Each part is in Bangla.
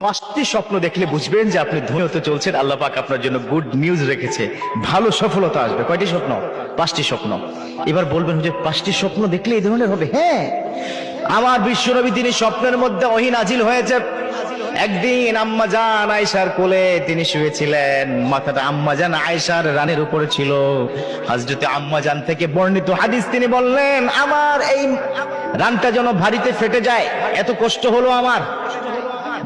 পাঁচটি স্বপ্ন দেখলে বুঝবেন যে আপনি ধনী হতে চলছেন। আল্লাহ পাক আপনার জন্য গুড নিউজ রেখেছে, ভালো সফলতা আসবে। কয়টি স্বপ্ন? পাঁচটি স্বপ্ন। এবার বলবেন যে পাঁচটি স্বপ্ন দেখলে এই ধরনের হবে? হ্যাঁ, আমার বিশ্বনবী তিনি স্বপ্নের মধ্যে ওহী নাজিল হয়েছে। একদিন আম্মাজান আয়েশার কোলে তিনি শুয়েছিলেন, মাথাটা আম্মাজান আয়েশার রানের উপরে ছিল। হযরতে আম্মাজান থেকে বর্ণিত হাদিস, তিনি বললেন, আমার এই রানটা যেন ভারীতে ফেটে যায়, এত কষ্ট হলো আমার।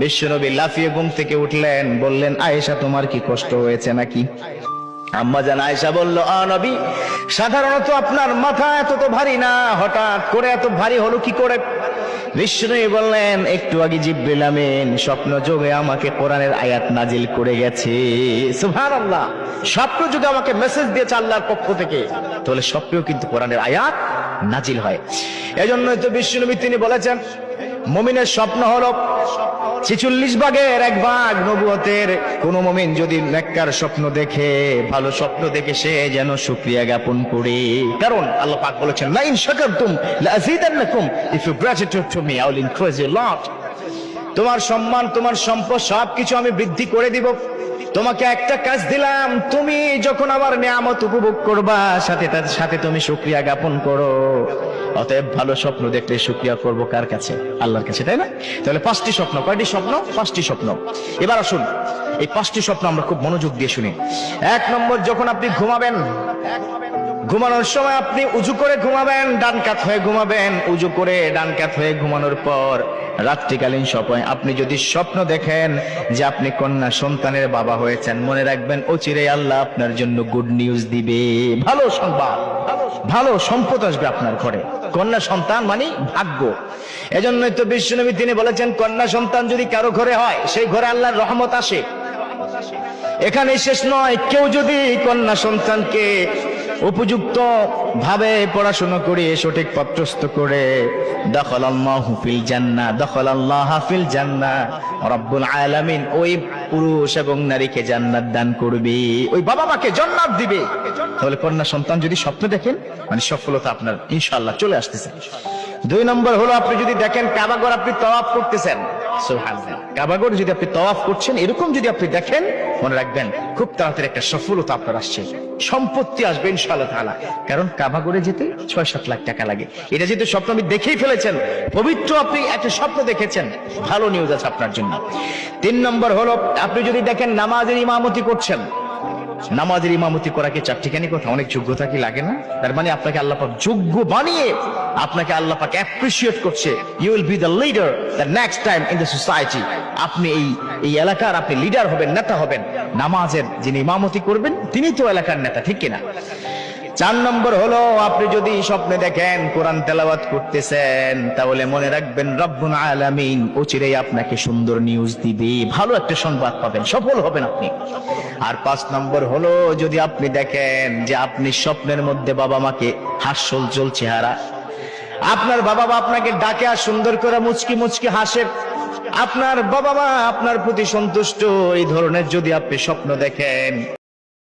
বিশ্বনবী লাফিয়ে ঘুম থেকে উঠলেন, বললেন, আয়েশা তোমার কি কষ্ট হয়েছে নাকি? আম্মাজান আয়েশা বলল, নবী, সাধারণত আপনার মাথা এত তো ভারী না, হঠাৎ করে এত ভারী হলো কি করে? বিষ্ণু বললেন, একটু আগে জিবরিল আমিন স্বপ্ন যোগে আমাকে কোরআনের আয়াত নাজিল করে গেছে। সুবহানাল্লাহ, স্বপ্ন যোগে আমাকে মেসেজ দিয়েছে আল্লাহর পক্ষ থেকে। তাহলে স্বপ্নেও কিন্তু কোরআনের আয়াত নাজিল হয়। এজন্যই তো বিশ্বনবী তিনি বলেছেন, মুমিনের স্বপ্ন হলো 46 ভাগের 1 ভাগ নবুয়তের। কোন মুমিন যদি নেককার স্বপ্ন দেখে, ভালো স্বপ্ন দেখে, সে যেন শুকরিয়া জ্ঞাপন করে। কারণ আল্লাহ পাক বলেছেন, লা ইন শাকারতুম লা আযীদান্নাকুম, if you gratitude to me I will increase you lot. তোমার সম্মান, তোমার সম্পদ সবকিছু আমি বৃদ্ধি করে দিব। তোমাকে একটা কাজ দিলাম, তুমি যখন আমার নিয়ামত উপভোগ করবা, সাথে তুমি শুকরিয়া জ্ঞাপন করো। অতএব ভালো স্বপ্ন দেখলে শুকরিয়া করব কার কাছে? আল্লাহর কাছে, তাই না? তাহলে 5টি স্বপ্ন। কয়টি স্বপ্ন? 5টি স্বপ্ন। এবার আসুন এই 5টি স্বপ্ন আমরা খুব মনোযোগ দিয়ে শুনি। 1 নম্বর, যখন আপনি ঘুমাবেন, ঘুমানোর সময় আপনি উজু করে ঘুমাবেন, ডান কাত হয়ে ঘুমাবেন। উজু করে ডান কাত হয়ে ঘুমানোর পর রাত্রিকালীন সময় আপনি যদি স্বপ্ন দেখেন যে আপনি কন্যা সন্তানের বাবা হয়েছেন, মনে রাখবেন অচিরেই আল্লাহ আপনার জন্য গুড নিউজ দিবে, ভালো সংবাদ, ভালো সম্পদ আসবে আপনার ঘরে। কন্যা সন্তান মানে ভাগ্য। এজন্যই তো বিশ্বনবী তিনি বলেছেন, কন্যা সন্তান যদি কারো ঘরে হয়, সেই ঘরে আল্লাহর রহমত আসে। এখানে শেষ নয়, কেউ যদি কন্যা সন্তানকে উপযুক্ত ভাবে পড়াশোনা করে, সঠিক পত্রস্থ করে, দাখালাল্লাহু ফিল জান্নাহ, দাখালাল্লাহা ফিল জান্নাহ, রব্বুল আলামিন ওই পুরুষ এবং নারীকে জান্নাত দান করবে, ওই বাবা মাকে জান্নাত দিবে। তাহলে কন্যা সন্তান যদি স্বপ্ন দেখেন, মানে সফলতা আপনার ইনশাআল্লাহ চলে আসতেছে। 2 নম্বর হলো, আপনি যদি দেখেন কাবাঘর আপনি তাওয়াফ করতেছেন, সুবহানাল্লাহ, কাবাঘর যদি আপনি তাওয়াফ করছেন, এরকম যদি আপনি দেখেন, মনে রাখবেন খুব তাড়াতাড়ি একটা সফলতা আপনার আসছে, সম্পত্তি আসবে ইনশাআল্লাহ তাআলা। কারণ কাবাঘরে যেতে 6-7 লাখ টাকা লাগে। এটা যেহেতু স্বপ্ন আপনি দেখেই ফেলেছেন, পবিত্র আপনি একটা স্বপ্ন দেখেছেন, ভালো নিউজ আছে আপনার জন্য। 3 নম্বর হলো, আপনি যদি দেখেন নামাজের ইমামতি করছেন, নামাজের ইমামতি করা কি চারটিখানি কথা? অনেক যোগ্যতা কি লাগে না? তার মানে আপনাকে আল্লাহ পাক যোগ্য বানিয়ে আপনাকে আল্লাহ পাক অ্যাপ্রিশিয়েট করছে। You will be the leader the next time in the society. আপনি এই এলাকার আপনি লিডার হবেন, নেতা হবেন। নামাজের যিনি ইমামতি করবেন তিনি তো এলাকার নেতা, ঠিক কিনা? 4 নম্বর হলো, আপনি যদি স্বপ্নে দেখেন কোরআন তেলাওয়াত করতেছেন, তাহলে মনে রাখবেন রব্বুল আলামিন অচিরেই আপনাকে সুন্দর নিউজ দিবে, ভালো একটা সংবাদ পাবেন, সফল হবেন আপনি। আর 5 নম্বর হলো, যদি আপনি দেখেন যে আপনি স্বপ্নের মধ্যে বাবা মাকে হাস্যোজ্জ্বল চেহারা, আপনার বাবা মা আপনাকে ডাকে আর সুন্দর করে মুচকি মুচকি হাসে, আপনার বাবা মা আপনার প্রতি সন্তুষ্ট, এই ধরনের যদি আপনি স্বপ্ন দেখেন,